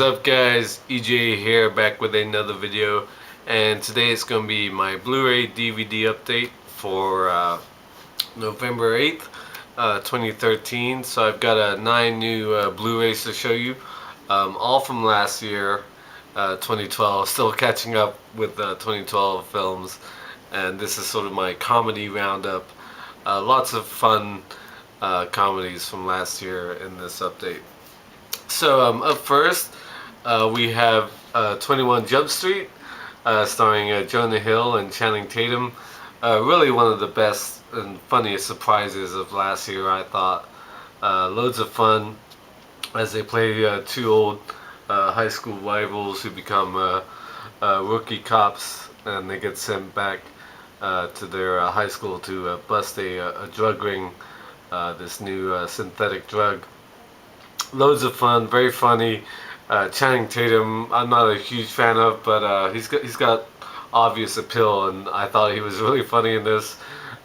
up, guys? EJ here, back with another video, and today it's going to be my Blu-ray DVD update for November 8th, 2013. So I've got 9 new Blu-rays to show you, all from last year, 2012. Still catching up with 2012 films, and this is sort of my comedy roundup. Lots of fun comedies from last year in this update. So up first, we have 21 Jump Street, starring Jonah Hill and Channing Tatum. Really one of the best and funniest surprises of last year, I thought. Loads of fun as they play two old high school rivals who become rookie cops, and they get sent back to their high school to bust a drug ring, this new synthetic drug. Loads of fun, very funny. Channing Tatum, I'm not a huge fan of, but he's got obvious appeal, and I thought he was really funny in this.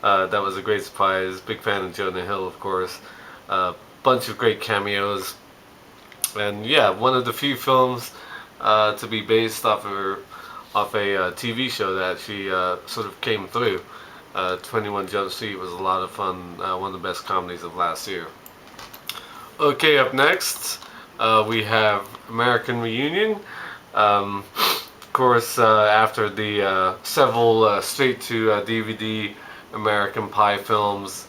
That was a great surprise. Big fan of Jonah Hill, of course. Bunch of great cameos, and yeah, one of the few films to be based off a TV show that actually sort of came through. 21 Jump Street was a lot of fun. One of the best comedies of last year. Okay, up next, we have American Reunion. Of course, after the several straight-to-DVD American Pie films,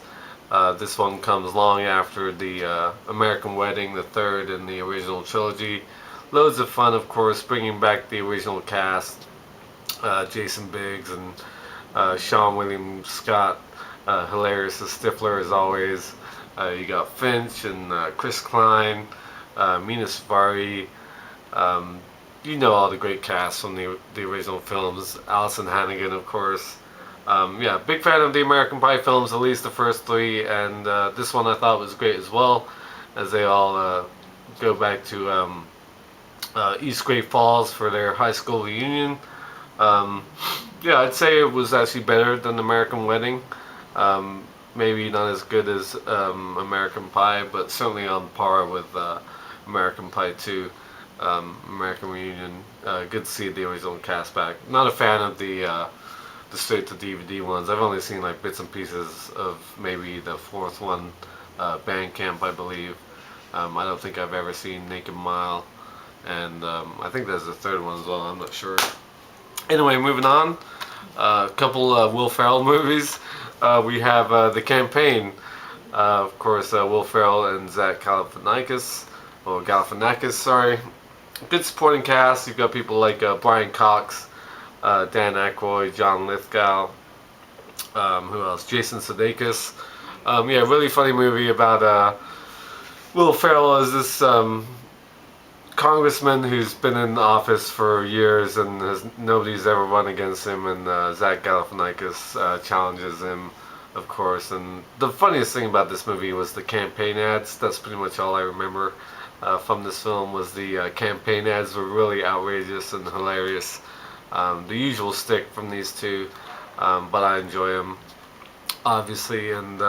this one comes long after the American Wedding, the third in the original trilogy. Loads of fun, of course, bringing back the original cast. Jason Biggs and Sean William Scott, hilarious as Stifler as always. You got Finch and Chris Klein, Mina Savari. You know all the great cast from the original films. Allison Hannigan, of course. Yeah, big fan of the American Pie films, at least the first 3, and this one I thought was great as well, as they all go back to East Great Falls for their high school reunion. Yeah, I'd say it was actually better than American Wedding. Maybe not as good as American Pie, but certainly on par with American Pie 2. American Reunion, good to see the original cast back. Not a fan of the straight-to-DVD ones. I've only seen like bits and pieces of maybe the 4th one, Bandcamp, I believe. I don't think I've ever seen Naked Mile, and I think there's a 3rd one as well, I'm not sure. Anyway, moving on. A couple Will Ferrell movies. We have The Campaign. Of course, Will Ferrell and Zach Galifianakis, or Galifianakis, sorry. Good supporting cast. You've got people like Brian Cox, Dan Aykroyd, John Lithgow. Who else? Jason Sudeikis. Yeah, really funny movie about Will Ferrell as this congressman who's been in office for years, and nobody's ever run against him, and Zach Galifianakis challenges him, of course. And the funniest thing about this movie was the campaign ads. That's pretty much all I remember from this film, was the campaign ads were really outrageous and hilarious. The usual stick from these two, but I enjoy them, obviously, and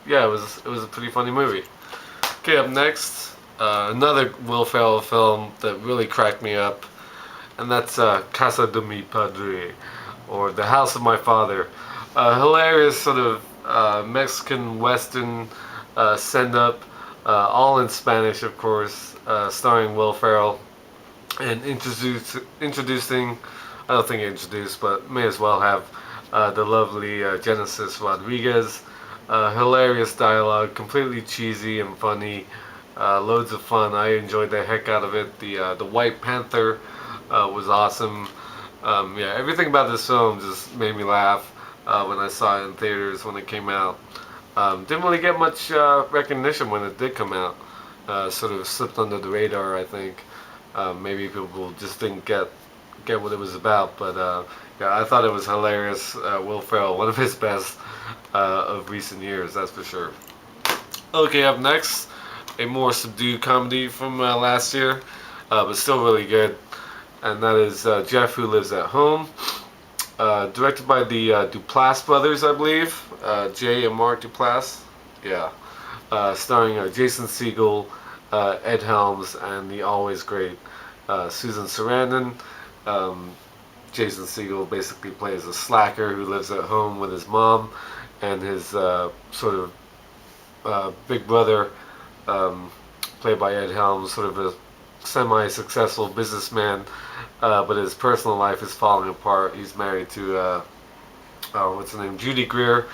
yeah, it was a pretty funny movie. Okay, up next, another Will Ferrell film that really cracked me up, and that's Casa de Mi Padre, or The House of My Father. Hilarious sort of Mexican Western send-up, all in Spanish, of course, starring Will Ferrell, and introducing, I don't think introduced, but may as well have the lovely Genesis Rodriguez. Hilarious dialogue, completely cheesy and funny. Loads of fun. I enjoyed the heck out of it. The White Panther was awesome. Yeah, everything about this film just made me laugh when I saw it in theaters when it came out. Didn't really get much recognition when it did come out. Sort of slipped under the radar, I think. Maybe people just didn't get what it was about, but yeah, I thought it was hilarious. Will Ferrell, one of his best of recent years, that's for sure. Okay, up next, a more subdued comedy from last year, but still really good, and that is Jeff Who Lives at Home, directed by the Duplass brothers, I believe, Jay and Mark Duplass. Yeah, starring Jason Segel, Ed Helms, and the always great Susan Sarandon. Um, Jason Segel basically plays a slacker who lives at home with his mom and his sort of big brother, um, played by Ed Helms, sort of a semi-successful businessman, but his personal life is falling apart. He's married to what's her name, Judy Greer.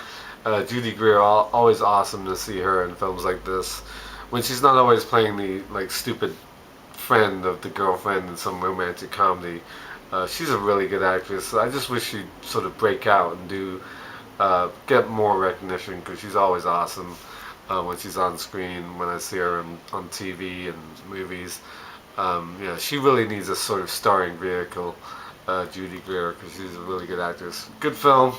Judy Greer, always awesome to see her in films like this, when she's not always playing the like stupid friend of the girlfriend in some romantic comedy. She's a really good actress. I just wish she'd sort of break out and get more recognition, because she's always awesome when she's on screen. When I see her on TV and movies, she really needs a sort of starring vehicle, Judy Greer, because she's a really good actress. Good film.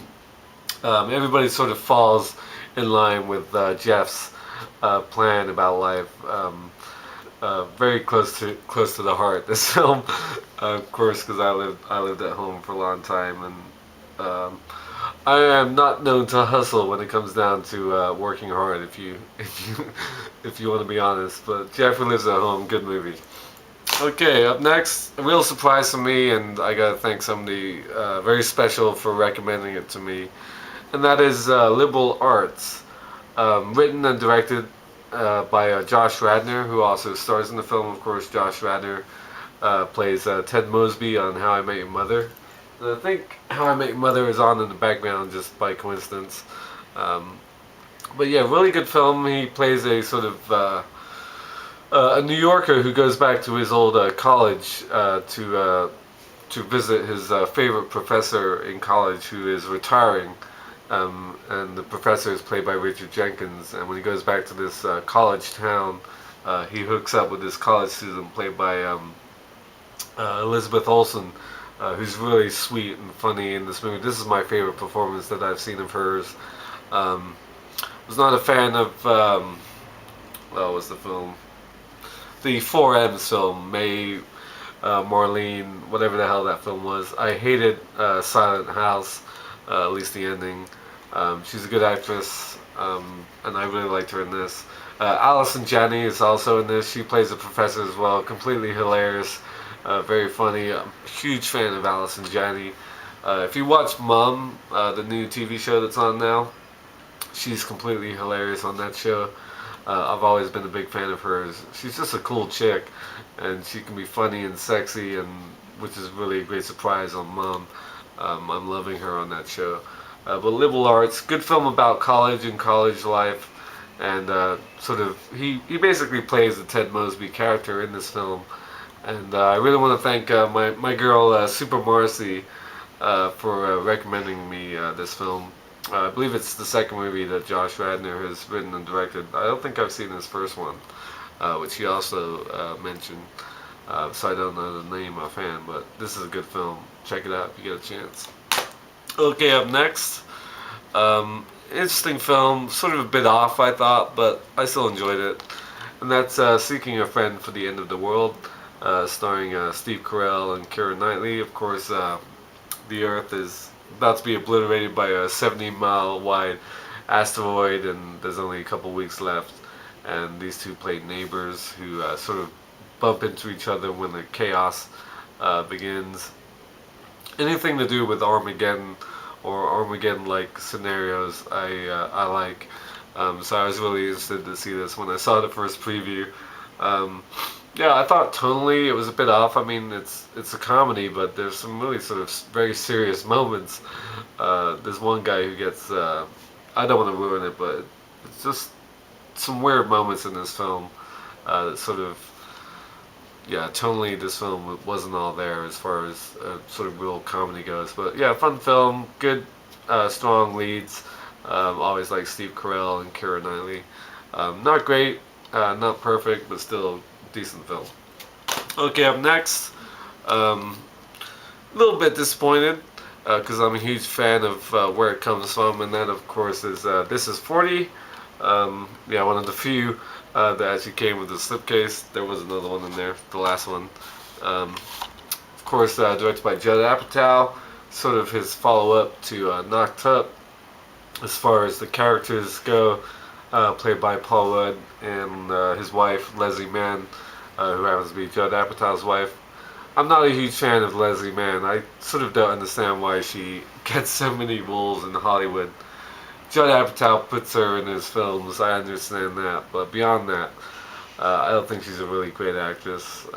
Everybody sort of falls in line with Jeff's plan about life. Very close to the heart. This film, of course, because I lived at home for a long time, and I am not known to hustle when it comes down to working hard. If you want to be honest, but Jeffrey Lives at Home, good movie. Okay, up next, a real surprise for me, and I gotta thank somebody very special for recommending it to me, and that is Liberal Arts, written and directed by Josh Radnor, who also stars in the film. Of course, Josh Radnor plays Ted Mosby on How I Met Your Mother. And I think How I Met Your Mother is on in the background just by coincidence. But yeah, really good film. He plays a sort of a New Yorker who goes back to his old college to visit his favorite professor in college, who is retiring. And the professor is played by Richard Jenkins. And when he goes back to this college town, he hooks up with this college student played by Elizabeth Olsen, who's really sweet and funny in this movie. This is my favorite performance that I've seen of hers. Was not a fan of what was the film? The 4M's film, May, Marlene, whatever the hell that film was. I hated Silent House, at least the ending. She's a good actress, and I really liked her in this. Allison Janney is also in this. She plays a professor as well. Completely hilarious, very funny. I'm a huge fan of Allison Janney. If you watch Mom, the new TV show that's on now, she's completely hilarious on that show. I've always been a big fan of hers. She's just a cool chick, and she can be funny and sexy, and which is really a great surprise on Mom. I'm loving her on that show. But Liberal Arts, good film about college and college life, and sort of he basically plays the Ted Mosby character in this film. And I really want to thank my girl Super Marcy for recommending me this film. I believe it's the second movie that Josh Radnor has written and directed. I don't think I've seen his first one, which he also mentioned. So I don't know the name offhand, but this is a good film. Check it out if you get a chance. Okay, up next, interesting film, sort of a bit off I thought, but I still enjoyed it. And that's Seeking a Friend for the End of the World, starring Steve Carell and Keira Knightley. Of course, the Earth is about to be obliterated by a 70-mile wide asteroid, and there's only a couple weeks left. And these two play neighbors who sort of bump into each other when the chaos begins. Anything to do with Armageddon or Armageddon-like scenarios, I like. So I was really interested to see this when I saw the first preview. Yeah, I thought tonally it was a bit off. I mean, it's a comedy, but there's some really sort of very serious moments. There's one guy who gets, I don't want to ruin it, but it's just some weird moments in this film that sort of, yeah, tonally this film wasn't all there as far as sort of real comedy goes. But yeah, fun film, good, strong leads. Always like Steve Carell and Keira Knightley. Not great, not perfect, but still decent film. Okay, up next, a little bit disappointed because I'm a huge fan of where it comes from, and that of course is This Is 40. Yeah, one of the few that actually came with a slipcase. There was another one in there, the last one. Of course, directed by Judd Apatow, sort of his follow-up to Knocked Up as far as the characters go, played by Paul Rudd and his wife Leslie Mann, who happens to be Judd Apatow's wife. I'm not a huge fan of Leslie Mann. I sort of don't understand why she gets so many roles in Hollywood. Judd Apatow puts her in his films. I understand that, but beyond that, I don't think she's a really great actress.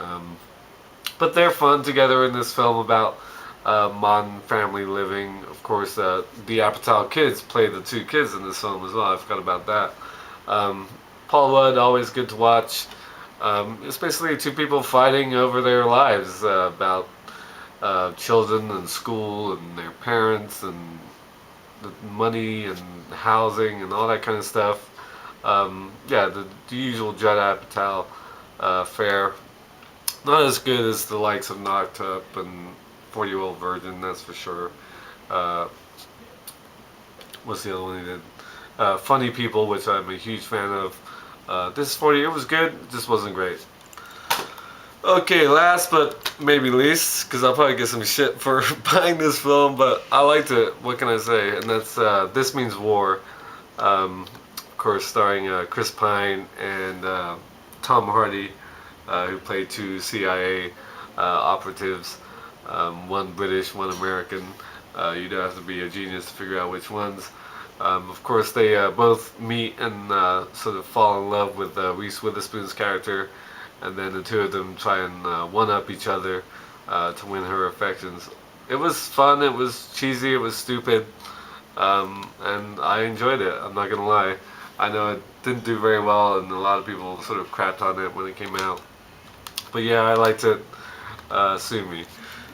But they're fun together in this film about modern family living. Of course, the Apatow kids play the two kids in this film as well. I forgot about that. Um, Paul Rudd, always good to watch. It's basically two people fighting over their lives about children and school and their parents and the money and housing and all that kind of stuff. Yeah, the usual Judd Apatow fare. Not as good as the likes of Knocked Up and 40-Year-Old Virgin, that's for sure. Uh, what's the other one he did? Funny People, which I'm a huge fan of. This 40, it was good, it just wasn't great. Okay, last but maybe least, because I'll probably get some shit for buying this film, but I liked it. What can I say? And that's This Means War. Of course, starring Chris Pine and Tom Hardy, who played two CIA operatives, one British, one American. You don't have to be a genius to figure out which ones. Of course, they both meet and sort of fall in love with Reese Witherspoon's character, and then the two of them try and one-up each other to win her affections. It was fun, it was cheesy, it was stupid, and I enjoyed it, I'm not gonna lie. I know it didn't do very well, and a lot of people sort of crapped on it when it came out. But yeah, I liked it. Sue me.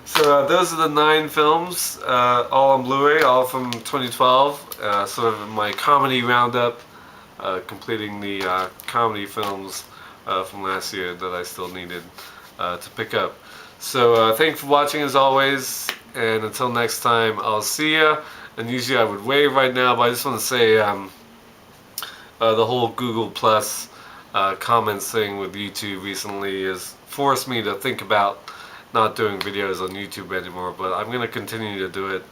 So those are the 9 films, all on Blu-ray, all from 2012. Sort of my comedy roundup, completing the comedy films from last year that I still needed to pick up. So thanks for watching as always, and until next time, I'll see ya. And usually I would wave right now, but I just want to say the whole Google Plus comments thing with YouTube recently has forced me to think about not doing videos on YouTube anymore, but I'm going to continue to do it.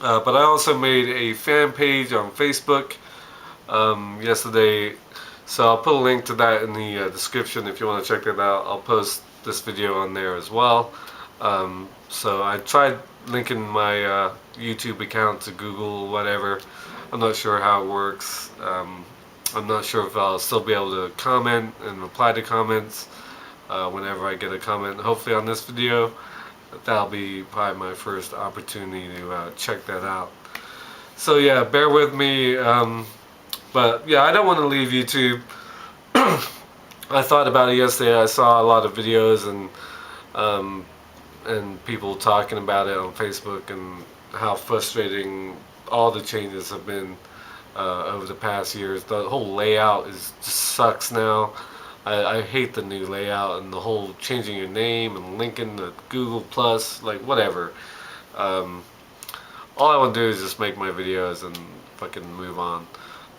But I also made a fan page on Facebook yesterday, so I'll put a link to that in the description if you want to check that out. I'll post this video on there as well. So I tried linking my YouTube account to Google, whatever. I'm not sure how it works. I'm not sure if I'll still be able to comment and reply to comments whenever I get a comment. Hopefully on this video, that'll be probably my first opportunity to check that out. So yeah, bear with me. But yeah, I don't want to leave YouTube. I thought about it yesterday. I saw a lot of videos and people talking about it on Facebook and how frustrating all the changes have been over the past years. The whole layout just sucks now. I hate the new layout and the whole changing your name and linking to Google Plus, like whatever. All I want to do is just make my videos and fucking move on.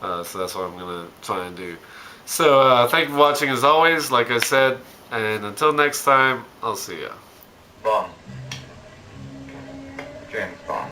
So that's what I'm gonna try and do. So thank you for watching as always, like I said, and until next time, I'll see ya. Bond. James Bond.